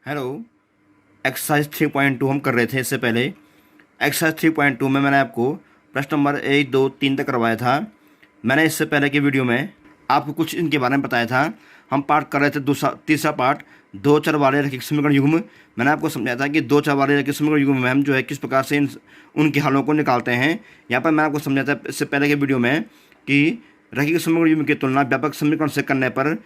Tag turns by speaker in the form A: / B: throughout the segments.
A: Hello. Exercise 3.2 हम कर रहे थे इससे पहले। एक्सरसाइज 3.2 में मैंने आपको प्रश्न नंबर 1, 2, 3 तक करवाया था। मैंने इससे पहले की वीडियो में आपको कुछ इनके बारे में बताया था। हम पार्ट कर रहे थे तीसरा पार्ट, दो चर वाले रैखिक समीकरण युग्म। मैंने आपको समझाया था कि दो चर वाले रैखिक समीकरण युग्म में हम जो है किस प्रकार से उनके हलों को निकालते हैं। यहाँ पर मैं आपको समझाया था इससे पहले के वीडियो में कि रैखिक समीकरण युग्म की तुलना व्यापक समीकरण से करने पर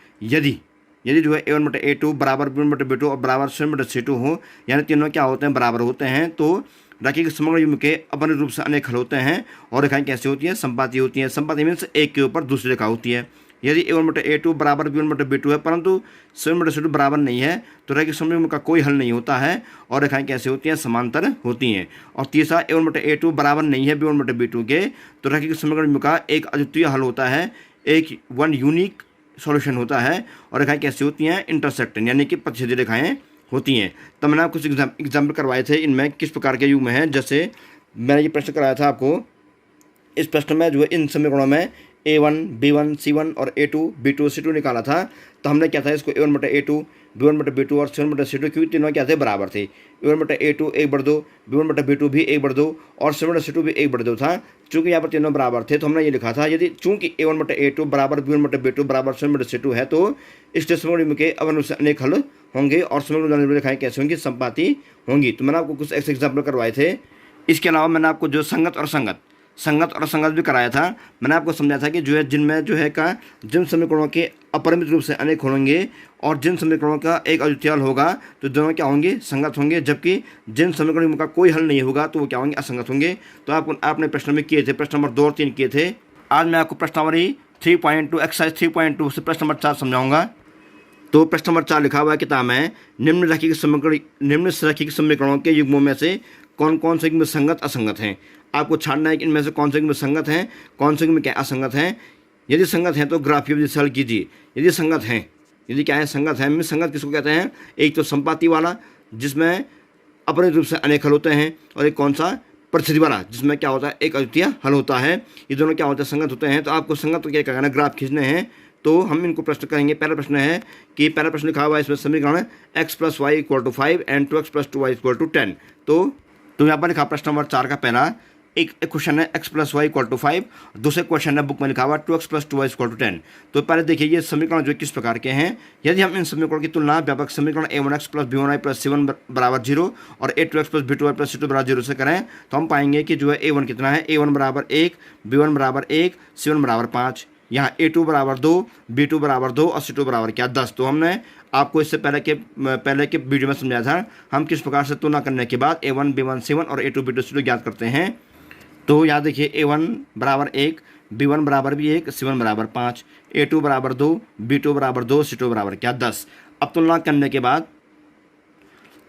A: यदि जो है a1/a2 बराबर b1/b2 और बराबर c1/c2 हो, यानी तीनों क्या होते हैं, बराबर होते हैं, तो रैखिक समीकरण युग्म के अपने रूप से अनेक हल होते हैं। और रेखाएं कैसी होती हैं, संपाती होती हैं। संपाती मीन्स एक के ऊपर दूसरी रेखा होती है। यदि a1/a2 बराबर b1/b2 है परंतु c1/c2 बराबर नहीं है तो रैखिक समीकरण युग्म का कोई हल नहीं होता है और रेखाएं कैसी होती हैं, समांतर होती हैं। और तीसरा, a1/a2 बराबर नहीं है b1/b2 के, तो रैखिक समीकरण युग्म का एक अद्वितीय हल होता है, एक वन यूनिक सॉल्यूशन होता है। और रेखाएं कैसी होती हैं, इंटरसेक्टिंग, यानी कि प्रतिच्छेदी रेखाएं होती हैं। तो मैंने आपको कुछ एग्जाम्पल करवाए थे इनमें किस प्रकार के युग्म हैं। जैसे मैंने ये प्रश्न कराया था आपको, इस प्रश्न में जो है इन समीकरणों में a1, b1, c1 और a2, b2, c2 निकाला था। तो हमने क्या था, इसको a1/a2, b1/b2 और c1/c2 क्योंकि तीनों क्या थे, बराबर थे। a1/a2 1/2, b1/b2 भी 1/2 और c1/c2 भी 1/2 था। चूंकि यहाँ पर तीनों बराबर थे तो हमने ये लिखा था, यदि चूंकि a1/a2 बराबर b1/b2 बराबर c1/c2 है तो इस समीकरण के अवन से अनेक हल होंगे और समीकरण रेखाएं कैसे होंगी, संपाती होंगी। तो मैंने आपको कुछ ऐसे एग्जाम्पल करवाए थे। इसके अलावा मैंने आपको जो संगत और असंगत भी कराया था। मैंने आपको समझाया था कि जो है जिनमें जो है जिन समीकरणों के अपरिमित रूप से अनेक होंगे और जिन समीकरणों का एक अद्वितीय हल होगा तो दोनों क्या होंगे, संगत होंगे, जबकि जिन समीकरणों का कोई हल नहीं होगा तो वो क्या होंगे, असंगत होंगे। तो आपने प्रश्न में किए थे, प्रश्न नंबर 2 और 3 किए थे। आज मैं आपको प्रश्न नंबर 3.2 एक्सरसाइज 3.2 से प्रश्न नंबर 4 समझाऊंगा। तो प्रश्न नंबर 4 लिखा हुआ है किताब में, निम्न रैखिक समीकरणों के युग्मों में से कौन कौन से युग्म संगत असंगत हैं। आपको छानना है कि इनमें से कौन से युग्म संगत हैं, कौन से युग्म क्या असंगत हैं। यदि संगत हैं तो ग्राफीय विधि से हल कीजिए। यदि संगत हैं, यदि क्या है, संगत है, संगत किसको कहते हैं, एक तो संपाती वाला जिसमें अपने रूप से अनेक हल होते हैं, और एक कौन सा, प्रतिच्छेदी वाला जिसमें क्या होता है, एक अद्वितीय हल होता है। ये दोनों क्या होते हैं, संगत होते हैं। तो आपको संगत तो क्या करना, ग्राफ खींचने हैं। तो हम इनको प्रश्न करेंगे। पहला प्रश्न है कि पहला प्रश्न लिखा हुआ है इसमें समीकरण x + y = 5 and 2x + 2y = 10। तो यहाँ पर लिखा प्रश्न नंबर 4 का पहला एक क्वेश्चन है x + y = 5, दूसरे क्वेश्चन है बुक में लिखा हुआ 2x + 2y = 10। तो पहले देखिए ये समीकरण जो किस प्रकार के हैं। यदि हम इन समीकरणों की तुलना व्यापक समीकरण a1x + b1y + c1 = 0 और a2x + b2y + c2 = 0 से करें तो हम पाएंगे कि जो है a1 कितना है, a1 = 1, b1 = 1, c1 = 5। यहाँ a2 = 2, b2 = 2 और c2 = क्या, 10। तो हमने आपको इससे पहले के वीडियो में समझाया था हम किस प्रकार से तुलना करने के बाद a1, b1, c1 और a2, b2, c2 ज्ञात करते हैं। तो यहाँ देखिए a1 = 1, b1 = भी 1, c1 = 5, a2 = 2, b2 = 2, c2 = क्या, 10। अब तुलना करने के बाद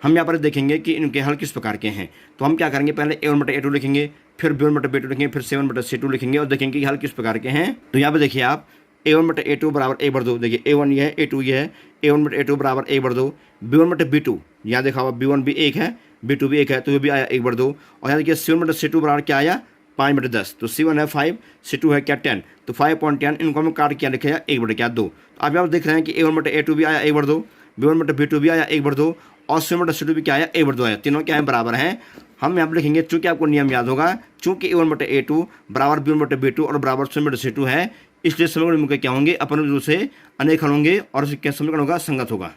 A: हम यहाँ पर देखेंगे कि इनके हल किस प्रकार के हैं। तो हम क्या करेंगे, पहले a1/a2 लिखेंगे, फिर b1/b2 लिखेंगे, फिर c1/c2 लिखेंगे और देखेंगे कि हल किस प्रकार के हैं। तो यहाँ पे देखिए आप a1/a2 = 1/2, देखिए a1 ये है, a2 ये है, a1/a2 = 1/2, b1/b2 यहाँ देखा हुआ b1 भी 1 है, b2 भी 1 है, तो ये भी आया 1/2। और यहाँ देखिए c1/c2 बराबर क्या आया, 5/10। तो c1 है 5, c2 है क्या, 10। तो 5.10 इनको हम काट क्या लिखेगा, 1/2। तो आप यहाँ देख रहे हैं कि a1/a2 भी आया 1/2, b1/b2 भी आया 1/2 और c1/c2 भी क्या आया, 1/2 आया। तीनों क्या है, बराबर हैं। हम यहाँ पर लिखेंगे, चूंकि आपको नियम याद होगा, चूंकि a1/a2 बराबर b1/b2 और बराबर c1/c2 है, इसलिए समीकरण क्या होंगे, अपने रूप से अनेक हल होंगे और क्या समीकरण होगा, संगत होगा।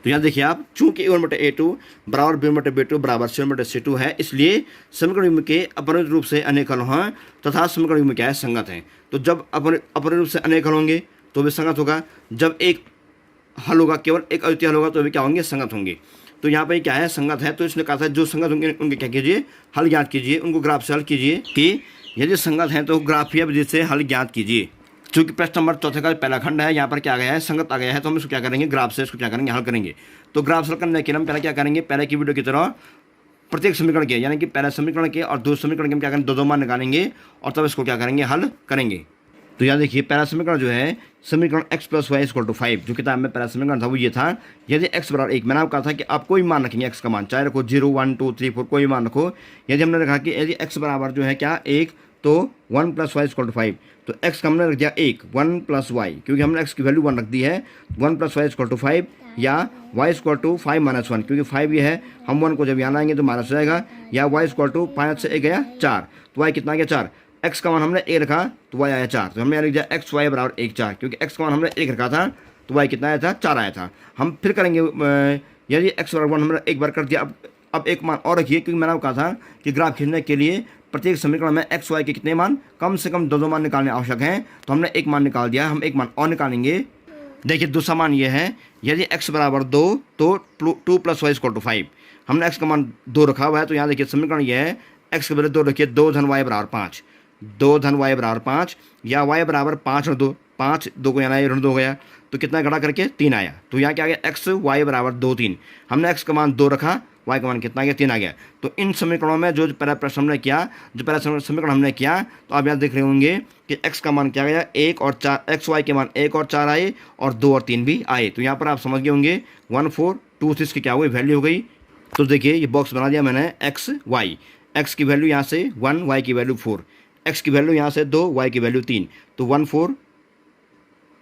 A: तो यहाँ देखिए आप, चूंकि a1/a2 बराबर b1/b2 बराबर c1/c2 है, इसलिए समीकरण के अपने रूप से अनेक हल हैं तथा समीकरण में क्या है, संगत हैं। तो जब अपने रूप से अनेक हल होंगे तो भी संगत होगा, जब एक हल होगा, केवल एक अद्वितीय हल होगा तो भी क्या होंगे, संगत होंगे। तो यहाँ पर क्या है, संगत है। तो इसने कहा था जो संगत होंगे उनके क्या कीजिए, हल ज्ञात कीजिए, उनको ग्राफ से हल कीजिए। कि यदि संगत हैं तो ग्राफीय विधि से हल ज्ञात कीजिए। चूँकि प्रश्न नंबर 4 का पहला खंड है, यहाँ पर क्या आ गया है, संगत आ गया है, तो हम इसको क्या करेंगे, ग्राफ से इसको क्या करेंगे, हल करेंगे। तो ग्राफ से हल करने के लिए हम पहले क्या करेंगे, पहले की वीडियो की तरह प्रत्येक समीकरण के, यानी कि पहले समीकरण के और दूसरे समीकरण के हम क्या करेंगे, दो मान निकालेंगे और तब इसको क्या करेंगे, हल करेंगे। तो यहाँ देखिए पहला समीकरण जो है, समीकरण x + y = 5, जो किताब में पहला समीकरण था वो ये था। यदि x = 1, मैंने आपको कहा था कि आप कोई मान रखेंगे, x का मान चाहे रखो 0, 1, 2, 3, 4 कोई मान रखो। यदि हमने रखा कि यदि x बराबर जो है क्या, 1, तो 1 + y = 5, तो x का हमने रख दिया 1, 1 + y, क्योंकि हमने x की वैल्यू 1 रख दी है, 1 + y = 5। या y इक्वल टू 5 माइनस 1, क्योंकि 5 ये है, हम 1 को जब यहाँ लाएंगे तो माइनस हो जाएगा, या y इक्वल टू 5 से 1 गया 4, तो y कितना गया 4, x का मान हमने 1 रखा तो y आया 4, तो हमने यहाँ लिख दिया एक्स वाई बराबर 1 4, क्योंकि x का मान हमने 1 रखा था तो y कितना आया था 4 आया था। हम फिर करेंगे यदि x बराबर 1 हमने एक बार कर दिया, अब एक मान और रखिए, क्योंकि मैंने आपको कहा था कि ग्राफ खींचने के लिए प्रत्येक समीकरण में एक्स वाई के कितने मान, कम से कम दो मान निकालने आवश्यक हैं, तो हमने एक मान निकाल दिया, हम एक मान और निकालेंगे। देखिए दूसरा मान ये है, यदि x बराबर 2 तो 2 + y = 5, हमने x का मान 2 रखा हुआ है, तो यहाँ देखिए समीकरण ये है, x के बराबर 2 रखिए, 2 धन y बराबर 5, 2 धन y बराबर 5, या y बराबर 5 और 2, 5 2 को यहाँ ऋण 2 गया, तो कितना घटा करके 3 आया, तो यहाँ क्या आ गया x y बराबर 2 3, हमने x का मान 2 रखा, y का मान कितना आ गया 3 आ गया। तो इन समीकरणों में जो पहला प्रश्न हमने किया, जो पहला समीकरण हमने किया, तो आप यहाँ देख रहे होंगे कि x का मान क्या गया 1 और 4, एक्स वाई के मान 1 और 4 आए, और 2 और 3 भी आए, तो यहाँ पर आप समझ गए होंगे 1 4 2 6 की क्या हुई वैल्यू हो गई। तो देखिए ये बॉक्स बना दिया मैंने, x y, x की वैल्यू यहाँ से 1, y की वैल्यू 4, x की वैल्यू यहाँ से 2, y की वैल्यू 3, तो 1 4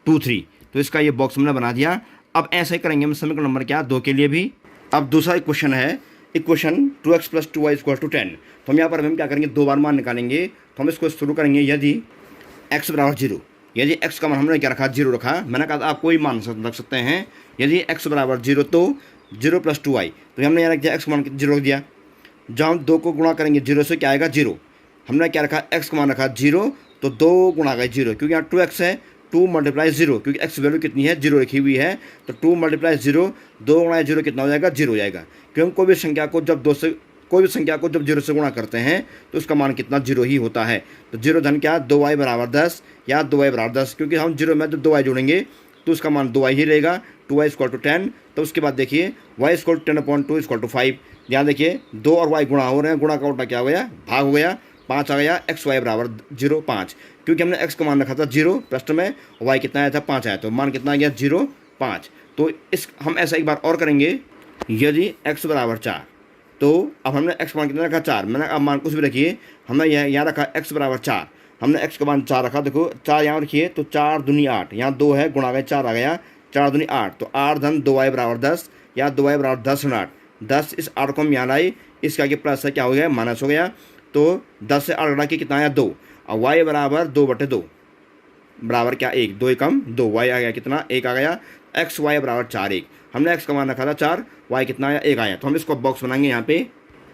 A: 2 3, तो इसका ये बॉक्स हमने बना दिया। अब ऐसे ही करेंगे हम समीकरण नंबर क्या 2 के लिए भी। अब दूसरा इक्वेशन है, इक्वेशन 2x + 2y = 10, तो हम यहाँ पर हम क्या करेंगे, 2 बार मान निकालेंगे, तो हम इसको शुरू करेंगे यदि x बराबर 0, यदि x का मान हमने क्या रखा 0 रखा, मैंने कहा आप कोई मान रख सकते हैं, यदि x बराबर 0 तो 0 + 2y, तो हमने यहाँ रख दिया x का मान 0 रख दिया, जब हम 2 को गुणा करेंगे 0 से क्या आएगा 0, हमने क्या रखा x का मान रखा 0, तो 2 गुणा गए 0, क्योंकि यहाँ 2x है, 2 × 0, क्योंकि x वैल्यू कितनी है 0 रखी हुई है, तो 2 × 0, 2 × 0 कितना हो जाएगा 0 हो जाएगा, क्योंकि कोई भी संख्या को जब 0 से गुणा करते हैं तो उसका मान कितना 0 ही होता है। तो 0 धन क्या 2y बराबर 10, या 2y बराबर 10, क्योंकि हम 0 में जब 2y जोड़ेंगे तो उसका मान 2y ही रहेगा, 2y = 10, तो उसके बाद देखिए y = 10/2 = 5, यहाँ देखिए 2 और y गुणा हो रहे हैं, गुणा का उल्टा क्या हो गया भाग हो गया, 5 आ गया, एक्स वाई बराबर 0 5, क्योंकि हमने x का मान रखा था 0 प्रश्न में, y कितना आया था 5 आया, तो मान कितना आ गया 0 5। तो इस हम ऐसा एक बार और करेंगे, यदि x बराबर 4, तो अब हमने x का मान कितना रखा 4, मैंने अब मान कुछ भी रखिए, हमने यहाँ रखा x बराबर 4, हमने x का मान 4 रखा, देखो 4 यहाँ रखिए, तो 4 दूनी 8, यहाँ 2 है गुणा गए 4 आ गया, 4 दूनी 8, तो 8 धन 2y बराबर 10, या 2y बराबर 10 × 8, 10 इस 8 को हम यहाँ लाए, इसका आगे प्लस है क्या हो गया माइनस हो गया, तो 10 से 8 घटा के कितना आया 2, और y बराबर 2/2 बराबर क्या 1, 2 कम 2, y आ गया कितना 1 आ गया, एक्स वाई बराबर 4 1, हमने x का मान रखा था 4, y कितना आया 1 आया, तो हम इसको बॉक्स बनाएंगे यहाँ पे।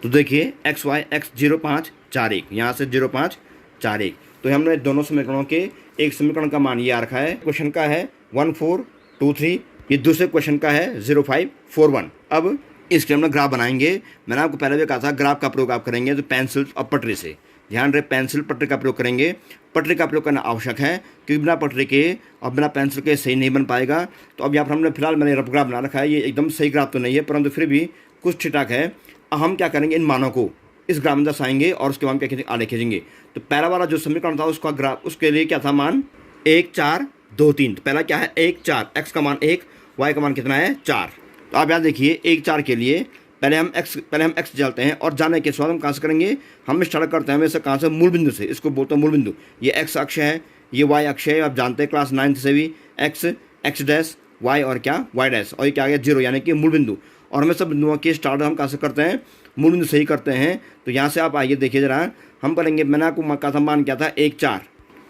A: तो देखिए एक्स वाई x 0 5 4 1, यहाँ से 0 5 4 1, तो हमने दोनों समीकरणों के एक समीकरण का मान ये आ रखा है, क्वेश्चन का है 1 4 2 3, ये दूसरे क्वेश्चन का है 0 5 4 1। अब इसके हम ग्राफ बनाएंगे, मैंने आपको पहले भी कहा था ग्राफ का प्रयोग आप करेंगे तो पेंसिल और पटरी से, ध्यान रहे पेंसिल पटरी का प्रयोग करेंगे, पटरी का प्रयोग करना आवश्यक है, क्योंकि बिना पटरी के और बिना पेंसिल के सही नहीं बन पाएगा। तो अब यहाँ पर हमने फिलहाल मैंने रफ ग्राफ बना रखा है, ये एकदम सही ग्राफ तो नहीं है, परंतु फिर भी कुछ ठीक ठाक है। हम क्या करेंगे, इन मानों को इस ग्राफ में दर्शाएंगे और उसके बाद क्या खींचेंगे आगे खींचेंगे। तो पहला वाला जो समीकरण था उसका ग्राफ, उसके लिए क्या था मान 1 4 2 3, तो पहला क्या है 1 4, एक्स का मान 1, वाई का मान कितना है 4। तो आप यहाँ देखिए 1 4 के लिए पहले हम x डालते हैं, और जाने के बाद हम कहाँ से करेंगे, हम स्टार्ट करते हैं हमेशा कहाँ से, मूल बिंदु से, इसको बोलते हैं मूल बिंदु। ये x अक्ष है, ये y अक्ष है, आप जानते हैं क्लास 9 से भी, x डैश y और क्या y डैश, और ये क्या आ गया 0, यानी कि मूल बिंदु। और हमें सब बिंदुओं के स्टार्ट हम कहाँ से करते हैं, मूल बिंदु से ही करते हैं। तो यहाँ से आप आइए देखिए जरा, हम करेंगे, मैंने आपको कहा था मान क्या था 1 4,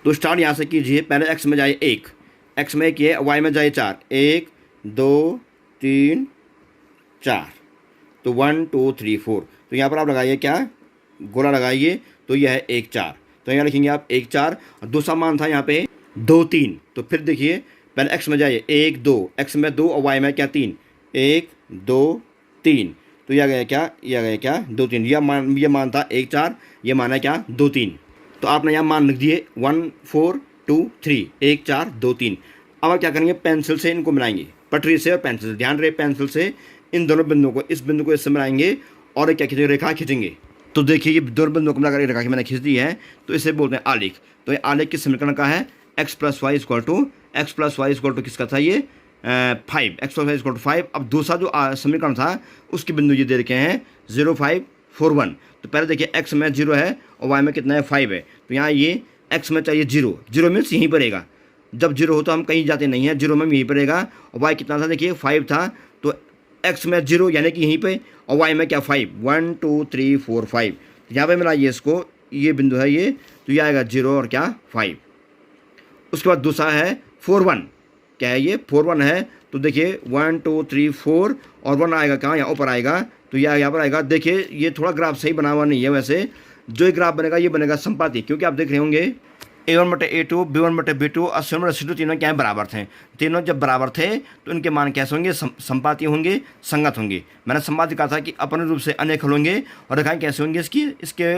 A: तो स्टार्ट यहाँ से कीजिए, पहले x में जाइए 1, x में 1 किए, y में जाइए 4, 1 2 3 4, तो 1 2 3 4, तो यहाँ पर आप लगाइए क्या गोला लगाइए, तो यह है 1 4, तो यहाँ लिखेंगे आप 1 4, और दूसरा मान था यहाँ पे 2 3, तो फिर देखिए पहले x में जाइए 1 2, x में 2 और y में क्या 3, 1 2 3, तो यह गया क्या, यह आ गया क्या 2 3, यह मान था 1 4, ये मान है क्या 2 3, तो आपने यहाँ मान लिख दिए 1 4 2 3, 1 4 2 3। अब आप क्या करेंगे, पेंसिल से इनको मिलाएंगे, पटरी से और पेंसिल से, ध्यान रहे पेंसिल से इन दोनों बिंदुओं को, इस बिंदु को इससे मिलाएंगे और क्या खींचेंगे, रेखा खींचेंगे। तो देखिए ये दोनों बिंदुओं को मिलाकर रेखा मैंने खींच दी है, तो इसे बोलते हैं आलेख। तो ये आलेख किस समीकरण का है, x + y = किसका था ये 5, x + y = 5। अब दूसरा जो समीकरण था उसके बिंदु ये दे रखे हैं 0 5 4 1। तो पहले देखिए x में 0 है और y में कितना है 5 है, तो यहाँ ये x में चाहिए 0 0 मीन्स यहीं पर रहेगा, जब 0 हो तो हम कहीं जाते नहीं हैं, 0 में यहीं पर रहेगा। और वाई कितना था, देखिए 5 था, तो एक्स में 0 यानी कि यहीं पे, और वाई में क्या 5, 1 2 3 4 5। यहाँ पे मिला ये इसको, ये बिंदु है ये, तो ये आएगा 0 और क्या 5। उसके बाद दूसरा है 4 1, क्या है ये 4 1 है, तो देखिए 1 2 3 4 और 1 आएगा कहाँ, यहाँ ऊपर आएगा, तो यह यहाँ पर आएगा। देखिए ये थोड़ा ग्राफ सही बना हुआ नहीं है, वैसे जो ये ग्राफ बनेगा ये बनेगा संपाती, क्योंकि आप देख रहे होंगे A1/A2, B1/B2 और C1/C2 तीनों क्या है, बराबर थे। तीनों जब बराबर थे तो इनके मान कैसे होंगे, संपाती होंगे, संगत होंगे। मैंने संपाती कहा था कि अपने रूप से अनेक हल होंगे, और रेखाएं कैसे होंगे, इसके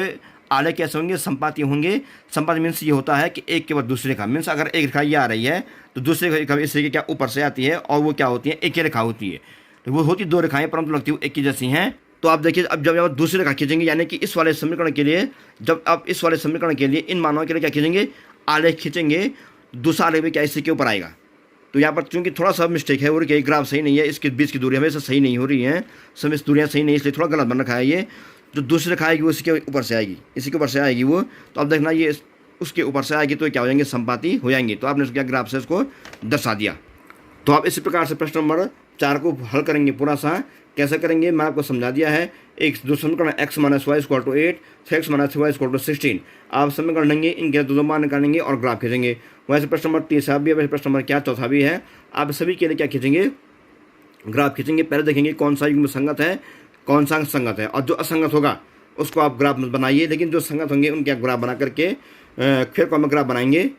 A: आले कैसे होंगे, संपाती होंगे। संपाती मीन्स ये होता है कि एक के बाद दूसरी रेखा, मीन्स अगर एक रेखा ये आ रही है तो दूसरी रेखा इस रेखा क्या ऊपर से आती है, और वो क्या होती है, एक ही रेखा होती है। तो वो होती दो रेखाएं परंतु लगती है एक ही जैसी हैं। तो आप देखिए, अब जब आप दूसरी रेखा खींचेंगे, यानी कि इस वाले समीकरण के लिए, जब आप इस वाले समीकरण के लिए इन मानों के लिए क्या खींचेंगे, आलेख खींचेंगे, दूसरा आलेख भी क्या इसी के ऊपर आएगा। तो यहाँ पर चूंकि थोड़ा सा मिस्टेक है, और क्या ग्राफ सही नहीं है, इसके बीच की दूरी हमेशा सही नहीं हो रही है, समय दूरियाँ सही नहीं, इसलिए थोड़ा गलत बन रखा है। ये जो दूसरी रेखा आएगी वो इसके ऊपर से आएगी, इसी के ऊपर से आएगी वो, तो अब देखना ये उसके ऊपर से आएगी, तो क्या हो जाएंगे, संपाती हो जाएंगे। तो आपने क्या ग्राफ से इसको दर्शा दिया। तो आप इसी प्रकार से प्रश्न नंबर 4 को हल करेंगे। पूरा सा कैसे करेंगे मैं आपको समझा दिया है। एक दो समीकरण x - y = 8, x - y = 16। आप समीकरण लेंगे, इनके दो मान निकालेंगे और ग्राफ खींचेंगे। वैसे प्रश्न नंबर 3 भी है, वैसे प्रश्न नंबर क्या 4 भी है। आप सभी के लिए क्या खींचेंगे, ग्राफ खींचेंगे। पहले देखेंगे कौन सा युग्म संगत है, कौन सा संगत है, और जो असंगत होगा उसको आप ग्राफ मत बनाइए, लेकिन जो संगत होंगे उनके ग्राफ बना करके फिर को हम ग्राफ बनाएंगे।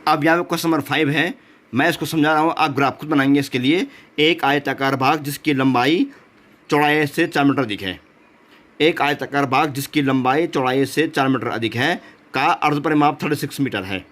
A: अब यहाँ पे क्वेश्चन नंबर 5 है, मैं इसको समझा रहा हूँ, आप ग्राफ खुद बनाएंगे। इसके लिए एक आयताकार भाग जिसकी लंबाई चौड़ाई से 4 मीटर अधिक है, एक आयताकार भाग जिसकी लंबाई चौड़ाई से 4 मीटर अधिक है का अर्धपरिमाप 36 मीटर है।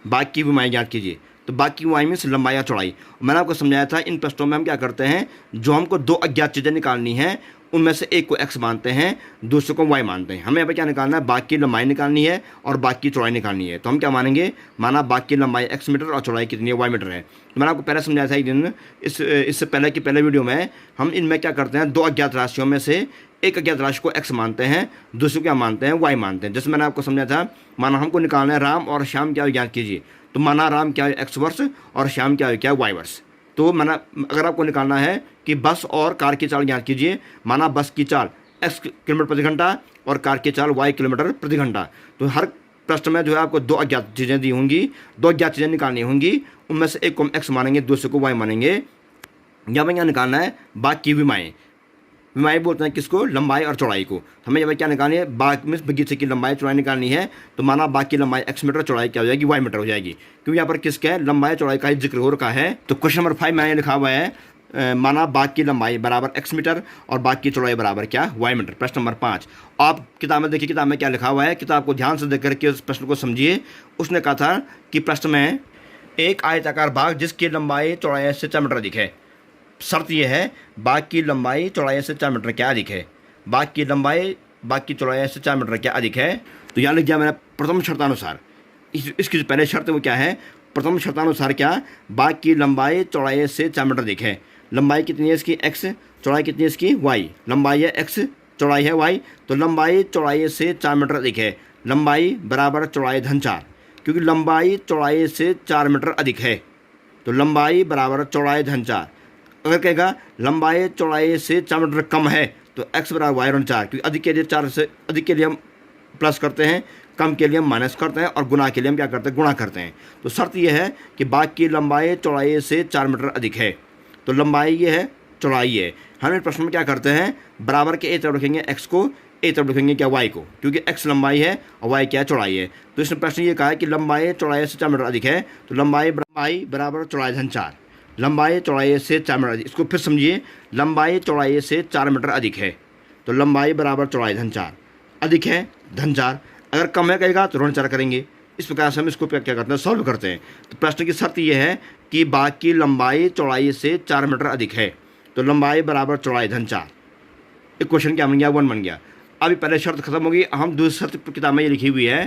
A: बाकी विमाएँ ज्ञात कीजिए। तो बाकी विमाएँ मीन्स लंबाई या चौड़ाई। मैंने आपको समझाया था, इन प्रश्नों में हम क्या करते हैं, जो हमको दो अज्ञात चीज़ें निकालनी है, उनमें से एक को x मानते हैं, दूसरे को y मानते हैं। हमें यहाँ पर क्या निकालना है, बाकी लंबाई निकालनी है और बाकी चौड़ाई निकालनी है। तो हम क्या मानेंगे, माना बाकी लंबाई x मीटर और चौड़ाई कितनी है, y मीटर है। तो मैंने आपको पहले समझाया था एक दिन, इससे पहले की पहले वीडियो में, हम इनमें क्या करते हैं, दो अज्ञात राशियों में से एक अज्ञात राशि को x मानते हैं, दूसरे को क्या मानते हैं, y मानते हैं। जैसे मैंने आपको समझा था, माना हमको निकालना है राम और श्याम क्या ज्ञात कीजिए। तो माना राम क्या है x वर्ष और श्याम क्या है y वर्ष। तो माना अगर आपको निकालना है कि बस और कार की चाल ज्ञात कीजिए, माना बस की चाल x किलोमीटर प्रति घंटा और कार की चाल y किलोमीटर प्रति घंटा। तो हर प्रश्न में जो है आपको दो अज्ञात चीज़ें दी होंगी, दो अज्ञात चीज़ें निकालनी होंगी, उनमें से एक को हम x मानेंगे, दूसरे को y मानेंगे। यहाँ पर क्या निकालना है, बाकी विमाएँ। विमाएँ बोलते हैं किसको, लंबाई और चौड़ाई को। हमें यहाँ क्या निकालनी है, बाग में बगीचे की लंबाई चौड़ाई निकालनी है। तो माना बाकी लंबाई x मीटर, चौड़ाई क्या हो जाएगी, y मीटर हो जाएगी, क्योंकि यहाँ पर किसका है, लंबाई चौड़ाई का ही जिक्र हो रखा है। तो क्वेश्चन नंबर 5 मैंने लिखा हुआ है, माना बाग की लंबाई बराबर x मीटर और बाग की चौड़ाई बराबर क्या, y मीटर। प्रश्न नंबर 5 आप किताब में देखिए, किताब में क्या लिखा हुआ है, किताब को ध्यान से देख करके उस प्रश्न को समझिए। उसने कहा था कि प्रश्न में एक आयताकार भाग जिसकी लंबाई चौड़ाई से 4 मीटर अधिक है। शर्त यह है, बाग की लंबाई चौड़ाई से 4 मीटर क्या अधिक है, बाग की लंबाई बाग की चौड़ाई से 4 मीटर क्या अधिक है। तो यहाँ लिख दिया मैंने प्रथम शर्तानुसार। इसकी जो पहले शर्त है वो क्या है, प्रथम शर्तानुसार क्या, बाग की लंबाई चौड़ाई से 4 मीटर अधिक है। लंबाई कितनी है इसकी x, चौड़ाई कितनी है इसकी y। लंबाई है x, चौड़ाई है y, तो लंबाई चौड़ाई से 4 मीटर अधिक है। लंबाई बराबर चौड़ाई धन 4, क्योंकि लंबाई चौड़ाई से 4 मीटर अधिक है, तो लंबाई बराबर चौड़ाई धन 4। अगर कहेगा लंबाई चौड़ाई से 4 मीटर कम है, तो x बराबर y ऋण 4, क्योंकि अधिक के लिए 4 से अधिक के लिए हम प्लस करते हैं, कम के लिए हम माइनस करते हैं, और गुना के लिए हम क्या करते हैं, गुणा करते हैं। तो शर्त यह है कि बाग की लंबाई चौड़ाई से 4 मीटर अधिक है। तो लंबाई ये है, चौड़ाई है। हम प्रश्न में क्या करते हैं, बराबर के एक तरफ रखेंगे x को, एक तरफ रखेंगे क्या y को, क्योंकि x लंबाई है और y क्या चौड़ाई है। तो इसने प्रश्न ये कहा है कि लंबाई चौड़ाई से 4 मीटर अधिक है, तो लंबाई बराबर चौड़ाई धन 4। लंबाई चौड़ाई से 4 मीटर अधिक, इसको फिर समझिए, लंबाई चौड़ाई से 4 मीटर अधिक है, तो लंबाई बराबर चौड़ाई धन 4, अधिक है धन 4। अगर कम है कहेगा तो ऋण 4 करेंगे। इस प्रकार से हम इसको क्या करते हैं, सॉल्व करते हैं। तो प्रश्न की शर्त यह है कि बाग की लंबाई चौड़ाई से 4 मीटर अधिक है, तो लंबाई बराबर चौड़ाई धन 4। एक क्वेश्चन क्या बन गया, 1 बन गया। अभी पहले शर्त खत्म होगी, हम दूसरी शर्त किताब में ये लिखी हुई है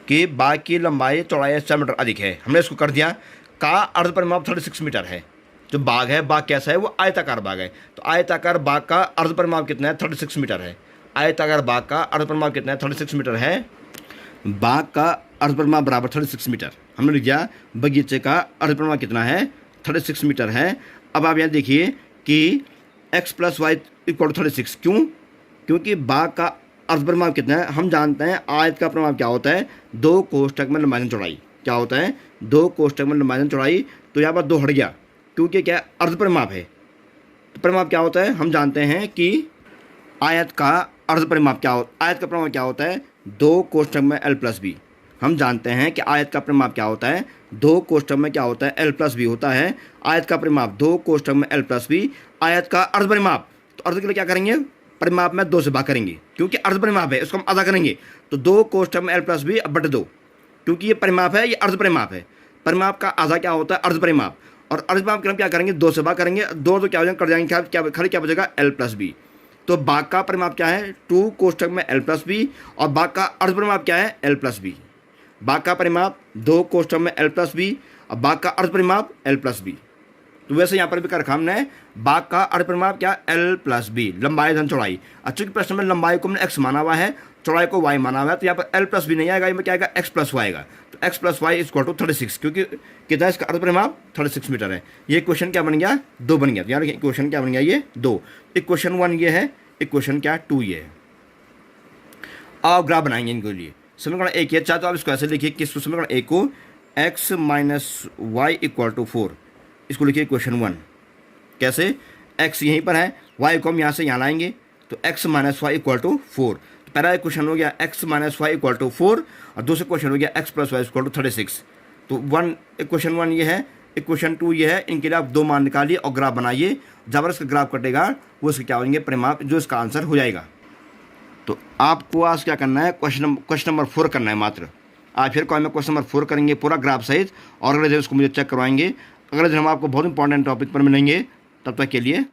A: कि बाग की लंबाई चौड़ाई से 4 मीटर अधिक है। हमने इसको कर दिया, का अर्धपरिमाप 36 मीटर है। जो बाग है, बाग कैसा है, वो आयताकार बाग है, तो आयताकार बाग का अर्धपरिमाप कितना है, 36 मीटर है। आयताकार बाग का अर्धपरिमाप कितना है, 36 मीटर है। बाग का अर्ध परिमाप बराबर 36 मीटर। हमने लिख दिया बगीचे का अर्ध परिमाप कितना है, 36 मीटर है। अब आप यहाँ देखिए कि x + y = 36। क्यों? क्योंकि बाग का अर्ध परिमाप कितना है, हम जानते हैं आयत का परिमाप क्या होता है, 2 कोष्ठक में लंबाई चौड़ाई। क्या होता है, 2 कोष्ठक में लंबाई चौड़ाई। तो यहाँ पर 2 हट गया क्योंकि क्या अर्ध परिमाप है। तो परिमाप क्या होता है, हम जानते हैं कि आयत का अर्ध परिमाप क्या होता है, आयत का परिमाप क्या होता है, 2 कोष्ठक में l + b। हम जानते हैं कि आयत का परिमाप क्या होता है, 2 कोष्ठक में क्या होता है, l + b होता है। आयत का परिमाप 2 कोष्ठक में l + b। आयत का अर्ध परिमाप, तो अर्ध के लिए क्या करेंगे, परिमाप में 2 से भाग करेंगे क्योंकि अर्ध परिमाप है, उसको हम आधा करेंगे। तो 2 कोष्ठक में l + b बटे 2, क्योंकि ये परिमाप है, ये अर्ध परिमाप है। परिमाप का आधा क्या होता है, अर्ध परिमाप। और अर्ध परिमाप के हम क्या करेंगे, 2 से भाग करेंगे। 2 तो क्या हो जाएंगे, कट जाएंगे, खाली क्या बचेगा, l + b। तो बाग का परिमाप क्या है, 2 कोष्ठक में l + b, और बाग का अर्ध परिमाप क्या है, l + b। बाग का परिमाप 2 कोष्ठक में l + b, और बाग का अर्ध परिमाप l + b। तो वैसे यहाँ पर भी कर रखा हमने, बाग का अर्ध परिमाप क्या, l + b, लंबाई धन चौड़ाई। अच्छा कि प्रश्न में लंबाई को हमने x माना हुआ है, चौड़ाई को y माना हुआ है, तो यहाँ पर l + b नहीं आएगा, यहाँ क्या आएगा, x + y आएगा। तो x + y = 36, क्योंकि कितना इसका अर्ध परिमाप 36 मीटर है। ये क्वेश्चन क्या बन गया, 2 बन गया। तो यार क्वेश्चन क्या बन गया, ये 2। इक्वेशन 1 ये है, इक्वेशन क्या 2 ये है। अब ग्राफ बनाएंगे इनके लिए। समीकरण 1 है, चाहे तो आप इसको ऐसे लिखिए कि समीकरण 1 को x - y = 4, इसको लिखिए इक्वेशन 1। कैसे, x यहीं पर है, y को हम यहाँ से यहाँ लाएंगे, तो x - y = 4। तो पहला इक्वेशन हो गया x - y = 4, और दूसरा क्वेश्चन हो गया x + y = 36। तो इक्वेशन 1 ये है, इक्वेशन 2 ये है। इनके लिए आप 2 मान निकालिए और ग्राफ बनाइए। जब इसका ग्राफ कटेगा वो इसके क्या होंगे, परिमाप, जो इसका आंसर हो जाएगा। तो आपको आज क्या करना है, क्वेश्चन नंबर 4 करना है मात्र। आज फिर क्वेश्चन नंबर 4 करेंगे पूरा ग्राफ सहित, और अगले दिन उसको मुझे चेक करवाएंगे। अगले दिन हम आपको बहुत इंपॉर्टेंट टॉपिक पर मिलेंगे। तब तक के लिए